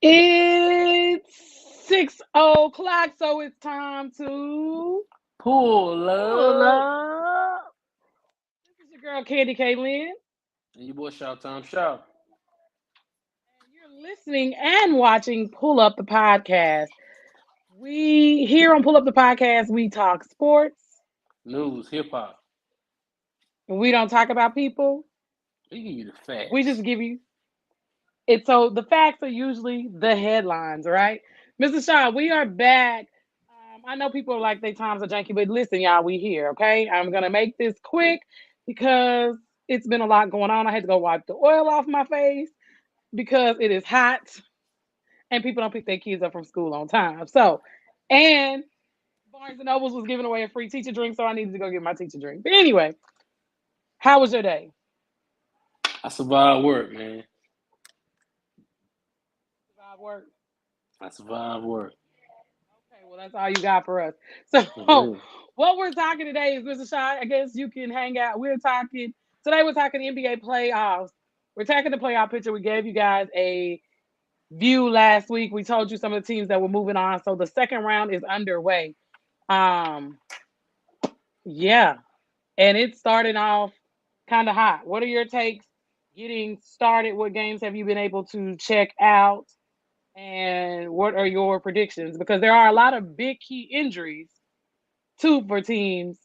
It's 6 o'clock, so it's time to Pull pull up. up. This is your girl Candy K. Lynn, And your boy Shout Time Shout. and you're listening and watching Pull Up the Podcast. We here on Pull Up the Podcast, we talk sports. News, hip hop. We don't talk about people. We give you the We just facts. give you it. So the facts are usually the headlines, right? Mr. Shaw, we are back. I know people are like, they times are janky, but listen, y'all, we here, okay? I'm gonna make this quick because it's been a lot going on. I had to go wipe the oil off my face because it is hot and people don't pick their kids up from school on time. So, and Barnes and Nobles was giving away a free teacher drink, so I needed to go get my teacher drink. But anyway, how was your day? I survived work, man. Survive work. I survived work. Okay, well, that's all you got for us. For So, real. what we're talking today is, Mr. Shaw, I guess you can hang out. We're talking NBA playoffs. We're taking the playoff picture. We gave you guys a view last week. We told you some of the teams that were moving on. So, the second round is underway. Um, yeah, and it's starting off kind of hot. What are your takes getting started? What games have you been able to check out? And what are your predictions? Because there are a lot of big key injuries too for teams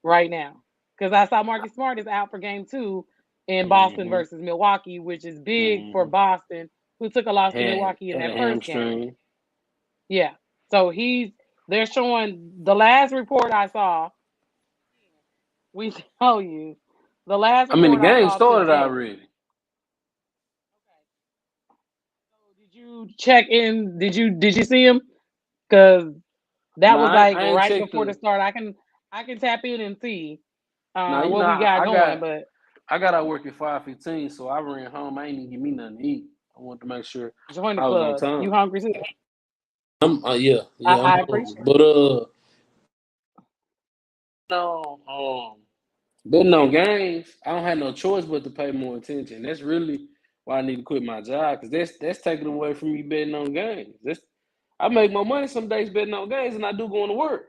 right now. Because I saw Marcus Smart is out for game two in Boston Mm-hmm. versus Milwaukee, which is big for Mm-hmm. Boston, who took a loss to Had Milwaukee in had a that first game. hamstring. Yeah. So they're showing the last report I saw, we tell you, the last I mean, the report I game saw started today. already. So did you check in? Did you see him? Because that was Nah, like I ain't right checked before the the. start. I can tap in and see Nah, what we got I going, got but I got out work at 5:15, so I ran home. I ain't even give me nothing to eat. I wanted to make sure join the I was on club. You time. hungry too? Yeah, I'm I hungry. appreciate But no, betting on games, I don't have no choice but to pay more attention. That's really why I need to quit my job because that's taking away from me betting on games. I make more money some days betting on games than I do going to work.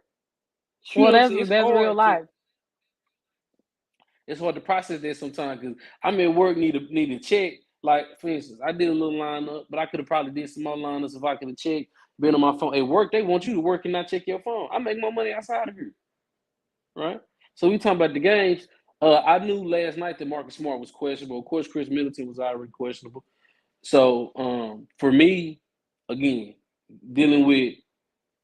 You Well, know what I'm that's saying? It's that's real hard to life. it's hard to process that sometimes because I'm at work need a check. Like for instance, I did a little lineup, but I could have probably did some more lineups if I could have checked. Been on my phone at work. They want you to work and not check your phone. I make more money outside of here, right? So we talking about the games. I knew last night that Marcus Smart was questionable. Of course, Chris Middleton was already questionable. So for me, again, dealing with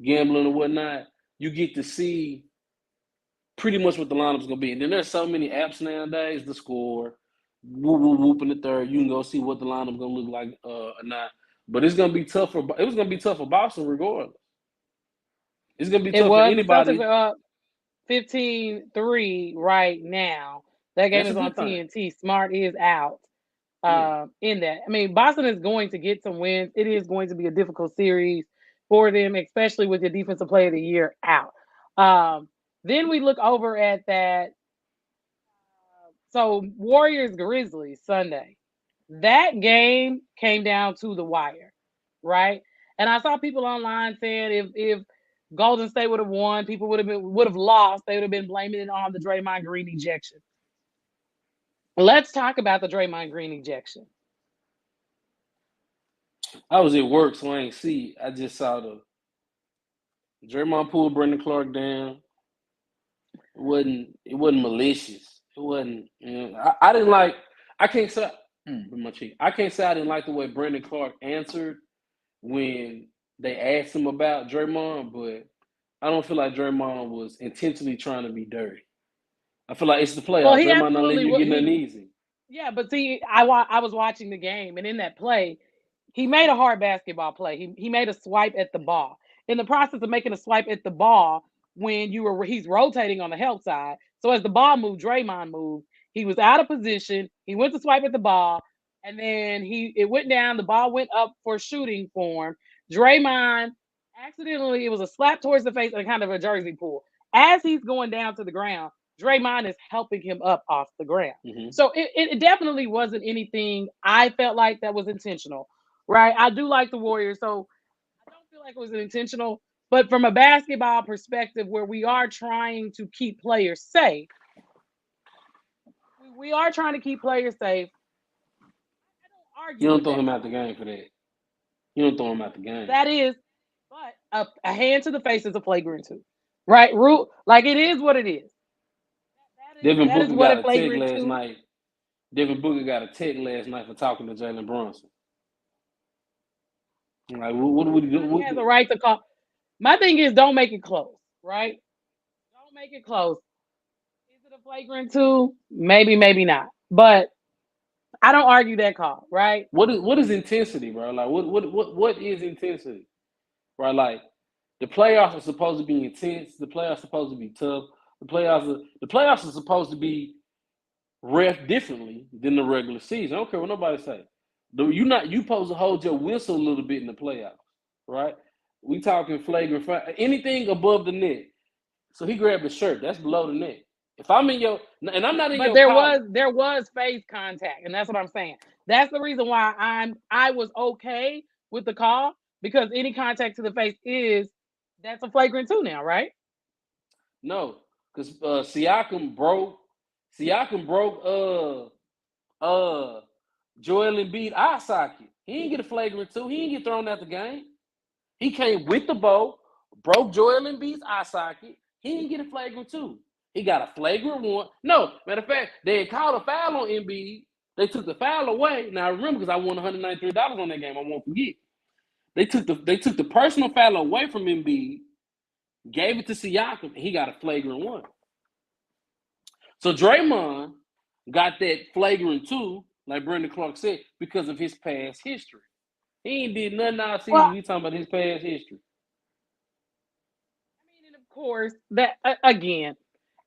gambling and whatnot, you get to see pretty much what the lineup's gonna be. And then there's so many apps nowadays, the score, whoop whoop whoop in the third. You can go see what the lineup's gonna look like or not. But it's gonna be tough for it was gonna be tough for Boston regardless. It's gonna be It tough for was. The Celtics anybody. are up 15-3 right now. That game That's a is on good thing. TNT. Smart is out Yeah. in that. I mean, Boston is going to get some wins. It is going to be a difficult series for them, especially with your defensive player of the year out. Then we look over at that. So Warriors Grizzlies Sunday. That game came down to the wire, right? And I saw people online saying if Golden State would have won, people would have lost. They would have been blaming it on the Draymond Green ejection. Let's talk about the Draymond Green ejection. I was at work, so I ain't see. I just saw the Draymond pulled Brendan Clark down. It wasn't malicious. It wasn't. I didn't like. I can't say. With my cheek. I can't say I didn't like the way Brendan Clark answered when they asked him about Draymond, but I don't feel like Draymond was intentionally trying to be dirty. I feel like it's the Well, playoffs. he Draymond not letting absolutely you what get nothing he easy. yeah, but see, I was watching the game, and in that play, he made a hard basketball play. He made a swipe at the ball. In the process of making a swipe at the ball, when he's rotating on the help side. So as the ball moved, Draymond moved. He was out of position. He went to swipe at the ball, and then it went down. The ball went up for shooting form. Draymond accidentally, it was a slap towards the face and kind of a jersey pull. As he's going down to the ground, Draymond is helping him up off the ground. Mm-hmm. So it definitely wasn't anything I felt like that was intentional. right? I do like the Warriors, so I don't feel like it was intentional. But from a basketball perspective, where we are trying to keep players safe, we are trying to keep players safe. I don't You argue don't with throw that him out call. the game for that. You don't throw him out the game. That is, but a hand to the face is a flagrant two, right? Rule like it is what it is. Devin That is Booker what got a a tick flagrant last two. night. Devin Booker got a tick last night for talking to Jalen Brunson. Like, what do we do? Everybody has a right to call. My thing is, don't make it close, right? Don't make it close. Is it a flagrant two? Maybe, maybe not. But I don't argue that call, right? What is intensity, bro? Like, what is intensity, right? Like, the playoffs are supposed to be intense. The playoffs are supposed to be tough. The playoffs are supposed to be ref differently than the regular season. I don't care what nobody say. You supposed to hold your whistle a little bit in the playoffs, right? We talking flagrant, anything above the net. So he grabbed the shirt. That's below the net. If I'm in your and I'm not in But your collar. there was face contact, and that's what I'm saying. That's the reason why I was okay with the call because any contact to the face is that's a flagrant two now, right? No, because Siakam broke Joel Embiid eye socket. He didn't get a flagrant two. He didn't get thrown out the game. He came with the ball, broke Joel Embiid's eye socket. He didn't get a flagrant two. He got a flagrant one. No, matter of fact, they had called a foul on Embiid. They took the foul away. Now I remember because I won $193 on that game. I won't forget. They took the personal foul away from Embiid, gave it to Siakam, and he got a flagrant one. So Draymond got that flagrant two, like Brendan Clark said, because of his past history. He ain't did nothing all Well, season. We talking about his past history. I mean, and of course, that again,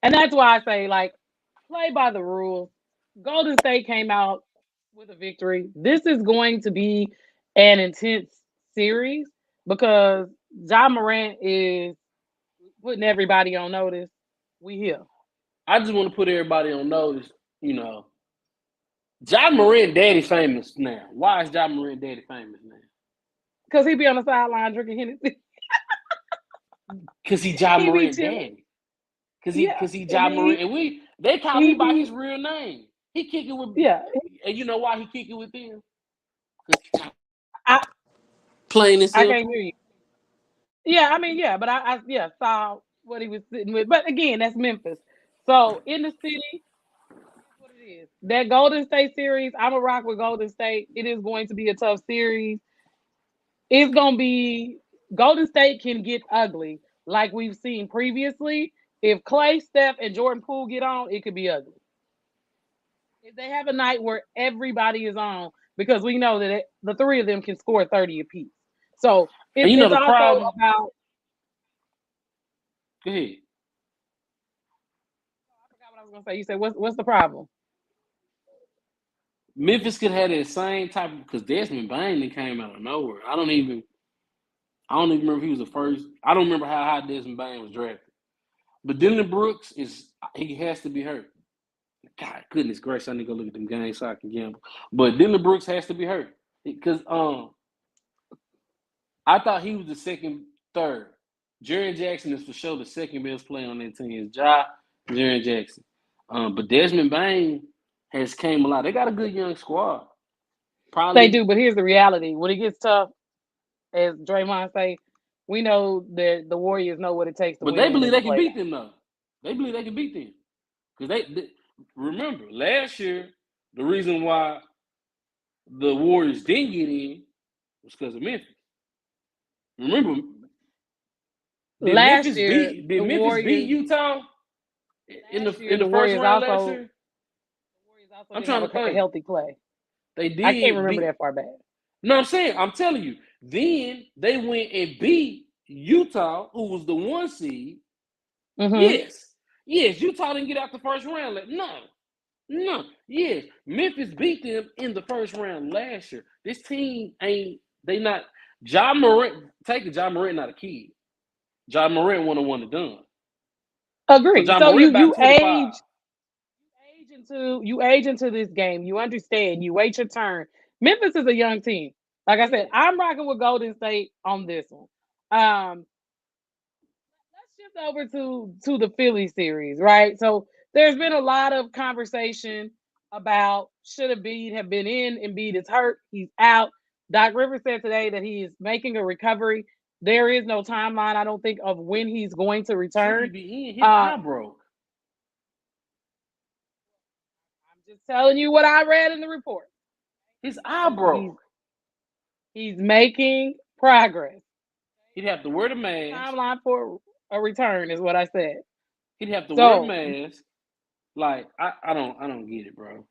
and that's why I say like play by the rules. Golden State came out with a victory. This is going to be an intense series because John Morant is putting everybody on notice. We here I just want to put everybody on notice, you know. John Morant daddy famous now. Why is John Morant daddy famous now? because he be on the sideline drinking Hennessy. Cause he John He be Morant chilling. daddy. Cause he Yeah, cause he and John Morant and they call me he by be his real name. He kick it with yeah. and you know why he kick it with them? Cause I plain and I simple. can't hear you. Yeah, I mean yeah, but I yeah saw what he was sitting with. But again, that's Memphis. So in the city, what it is. That Golden State series, I'm a rock with Golden State. It is going to be a tough series. It's going to be Golden State can get ugly like we've seen previously. If Clay, Steph, and Jordan Poole get on, it could be ugly. If they have a night where everybody is on, because we know that the three of them can score 30 apiece. So And you know it's the also problem. about Go ahead. I forgot what I was gonna say. You said what's the problem? Memphis could have that same type of because Desmond Bain came out of nowhere. I don't even remember if he was the first. I don't remember how high Desmond Bain was drafted. But Dylan Brooks he has to be hurt. God, goodness gracious, I need to go look at them games so I can gamble. But Dylan Brooks has to be hurt because I thought he was the second, third. Jaren Jackson is for sure the second best player on that team. Is Jaren Jackson. But Desmond Bain has came a lot. They got a good young squad. They Probably, do, but here's the reality. When it gets tough, as Draymond say, we know that the Warriors know what it takes to but they win believe in the they can beat playoffs. them though. They believe they can beat them because they remember last year the reason why the Warriors didn't get in was because of Memphis. Remember, did Last Memphis year, beat did the Memphis beat Warriors. Utah in the Last year, in the first round last year? the Warriors also I'm didn't have trying to a think. healthy Clay. They I can't did remember beat. that far back. No, I'm saying I'm telling you. Then they went and beat Utah, who was the one seed. Hmm. Yes, yes. Utah didn't get out the first round. No, no. Yes, Memphis beat them in the first round last year. This team ain't. They not. John Morant. Take it. John Morant not a kid. John Morant won and done. So Agree. John So Morant about 25. you age into this game. You understand. You wait your turn. Memphis is a young team. Like I Yeah. said, I'm rocking with Golden State on this one. Um, let's shift over to the Philly series, right? So there's been a lot of conversation about should Embiid have been in. Embiid is hurt. He's out. Doc Rivers said today that he is making a recovery. There is no timeline, I don't think, of when he's going to Should he return. be in? His Uh, eye broke. I'm just telling you what I read in the report. His eye He's broke. he's making progress. He'd have to wear the No mask. timeline for a return is what I said. He'd have to wear the So mask. Like I don't get it, bro.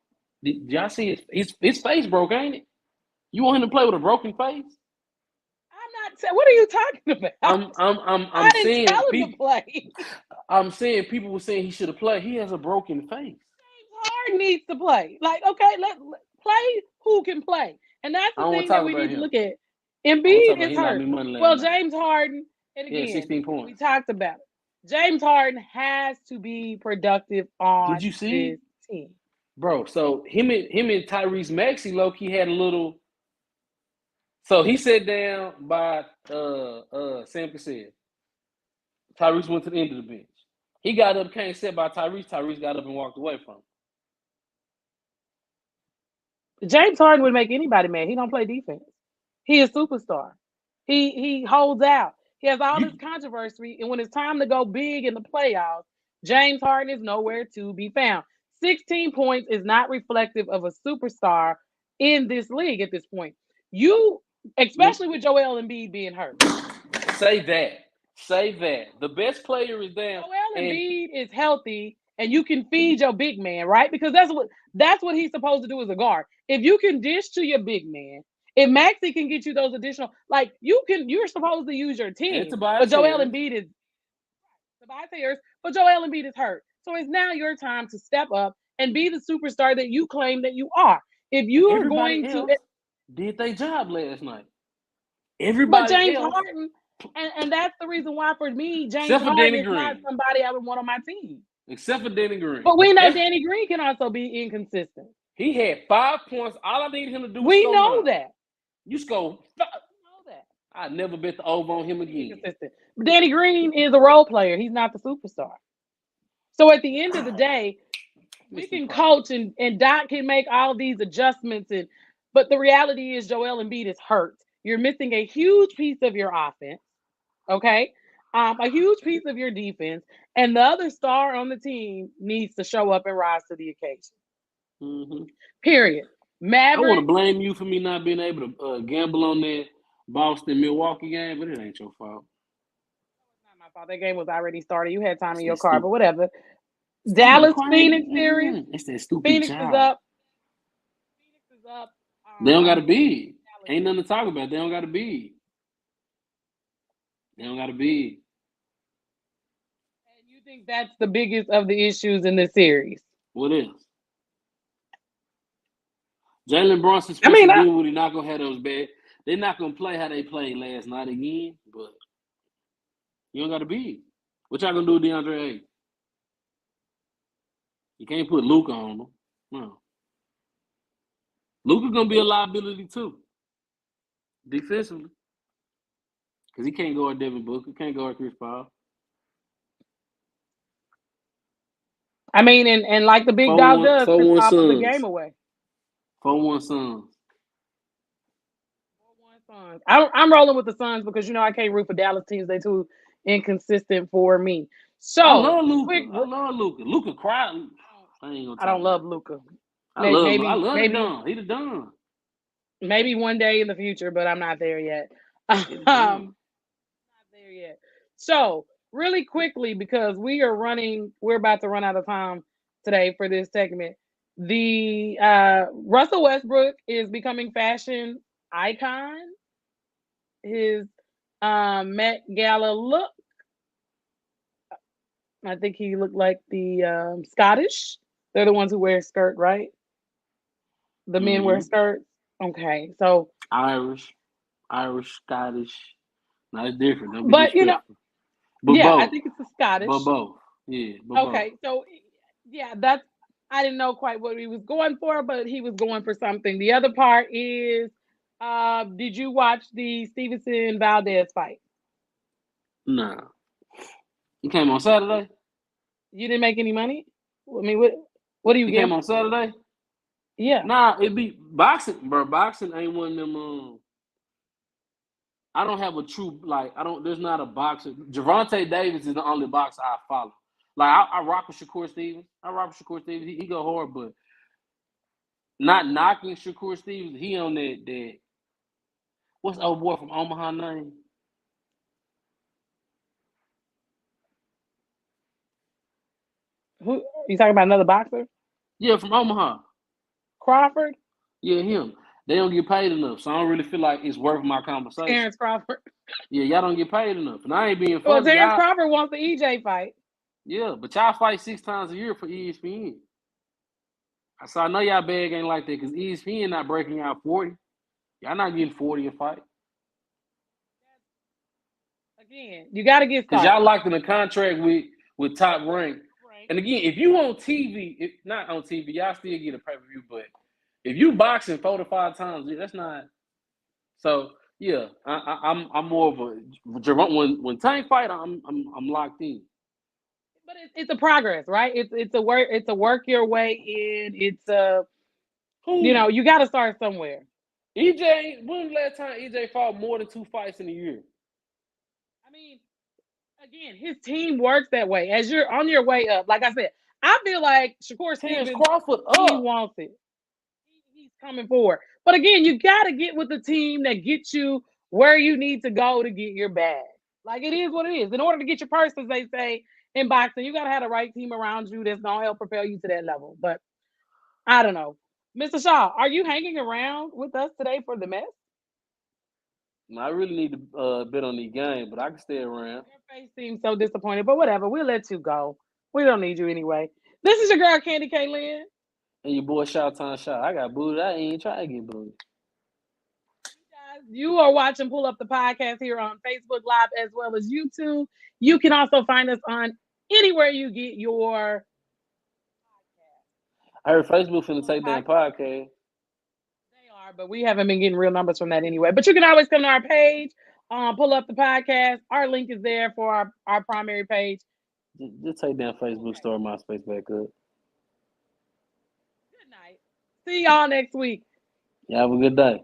Did y'all see his face broke, ain't it? You want him to play with a broken face? I'm not. What are you talking about? I'm I didn't saying tell him to people. play. I'm saying people were saying he should have played. He has a broken face. James Harden needs to play. Like, okay, let play who can play, and that's I the don't want thing to that talk we about need to him. look at. I want to talk Embiid about is he lost hurt. me money last Well, night. James Harden, and He had again, 16 we points. talked about it. James Harden has to be productive Did on you see, this team. bro? So him and Tyrese Maxey low key had a little. So he sat down by Sam Cassell. Tyrese went to the end of the bench. He got up, came sit by Tyrese. Tyrese got up and walked away from him. James Harden would make anybody mad. He don't play defense. He is a superstar. He holds out. He has all You this controversy, and when it's time to go big in the playoffs, James Harden is nowhere to be found. 16 points is not reflective of a superstar in this league at this point. You, especially with Joel Embiid being hurt. say that. Say that. The best player is down. Joel And Embiid is healthy and you can feed your big man, right? Because that's what he's supposed to do as a guard. If you can dish to your big man, if Maxi can get you those additional, like you're supposed to use your and team. But Tobias Joel Harris. Embiid is Tobias Harris, but Joel Embiid is hurt. So it's now your time to step up and be the superstar that you claim that you are. If And you are everybody going to, else did their job last night. but Everybody James else, Harden, and that's the reason why for me, James except for Harden Danny is not Green. somebody I would want on my team. Except for Danny Green. But we know That's, Danny Green can also be inconsistent. he had 5 points. All I needed him to do was We score know 9. that. You score. We know that. I never bet the over on him again. Inconsistent. But Danny Green is a role player. He's not the superstar. So at the end of the day, we can coach and Doc can make all these adjustments but the reality is Joel Embiid is hurt. You're missing a huge piece of your offense, okay? A huge piece of your defense, and the other star on the team needs to show up and rise to the occasion. Mm-hmm. Period. I want to Maverick. blame you for me not being able to gamble on that Boston Milwaukee game, but it ain't your fault. Not my fault. That game was already started. You had time in It's your that car, but stupid. whatever. Stop being Dallas quiet. Phoenix series. It's that stupid Phoenix is job. up. Phoenix is up. They don't got to On be. Dallas. Ain't nothing to talk about. They don't got to be. They don't got to be. And you think that's the biggest of the issues in this series? What else? Jalen Brunson's I supposed mean, to deal with it. Not gonna have those bad. They're not gonna play how they played last night again. But you don't got to be. What y'all gonna do with DeAndre Ayton? You can't put Luka on them. No. Luka gonna be a liability too, defensively, because he can't guard Devin Booker, can't guard Chris Paul. I mean, and like the big dog 4-1, does, Chris 4-1 Paul put the game Suns, away. 4-1 Suns. 4-1 Suns. I'm rolling with the Suns because I can't root for Dallas teams. They too inconsistent for me. I So love Luka. quick. I love Luka. Luka cried. I ain't gonna I talk don't about love it. Luca. I love the Maybe Don. He the Don. maybe one day in the future, but I'm not there yet. He the Don. Not there yet. So really quickly, because we're about to run out of time today for this segment. The Russell Westbrook is becoming fashion icon. His Met Gala look, I think he looked like the Scottish. They're the ones who wear a skirt, right? The men wear Mm-hmm. skirts. Okay, so Irish, Scottish. No, it's different. Don't be but disrespectful. But yeah, I both. think it's the But Scottish. both. Yeah, but both. Okay, so yeah, that's I didn't know quite what he was going for, but he was going for something. The other part is Did you watch the Stevenson Valdez fight? Nah. He came on Saturday? You didn't make any money. I mean, what do you He came give? on Saturday? Yeah. Nah, it be boxing, bro. Boxing ain't one of them. I don't have a true like. I don't. There's not a boxer. Javante Davis is the only boxer I follow. Like I rock with Shakur Stevens. I rock with Shakur Stevens. He go hard, but not knocking Shakur Stevens. He on that. What's the old boy from Omaha name? Who you talking about? Another boxer? Yeah, from Omaha. Crawford? Yeah, him. They don't get paid enough, so I don't really feel like it's worth my conversation. Terrence Crawford. Yeah, y'all don't get paid enough, and I ain't being Well, funny, Terrence y'all. Crawford wants the EJ fight. Yeah, but y'all fight 6 times a year for ESPN. So I know y'all bag ain't like that because ESPN not breaking out 40. Y'all not getting 40 a fight. Again, you got to get Because started. y'all locked in a contract with Top Rank. Right. And again, if you on TV, if not on TV, y'all still get a pay-per-view. But if you boxing 4 to 5 times, that's not. So yeah, I'm more of a when Tank fight, I'm locked in. But it's a progress, right? It's a work your way in. It's a Who? you got to start somewhere. EJ? When was the last time EJ fought more than 2 fights in a year? I mean, again, his team works that way. As you're on your way up, like I said, I feel like Shakur Terrence Stevens, Crawford he up. wants it. He's coming forward. But again, you got to get with the team that gets you where you need to go to get your bag. Like it is what it is. In order to get your purse, as they say in boxing, you got to have the right team around you that's going to help propel you to that level. But I don't know. Mr. Shaw, are you hanging around with us today for the mess? I really need to bet on these games, but I can stay around. Your face seems so disappointed, but whatever. We'll let you go. We don't need you anyway. This is your girl, Candy K. Lynn. And your boy Shot Time Shot. I got booted. I ain't trying to get booted. Guys, you are watching Pull Up the Podcast here on Facebook Live as well as YouTube. You can also find us on anywhere you get your I heard Facebook finna take down podcast. podcast. They are, but we haven't been getting real numbers from that anyway. But you can always come to our page, Pull Up the Podcast. Our link is there for our primary page. Just take down Facebook Okay. Store MySpace back up. Good night. See y'all next week. Y'all have a good day.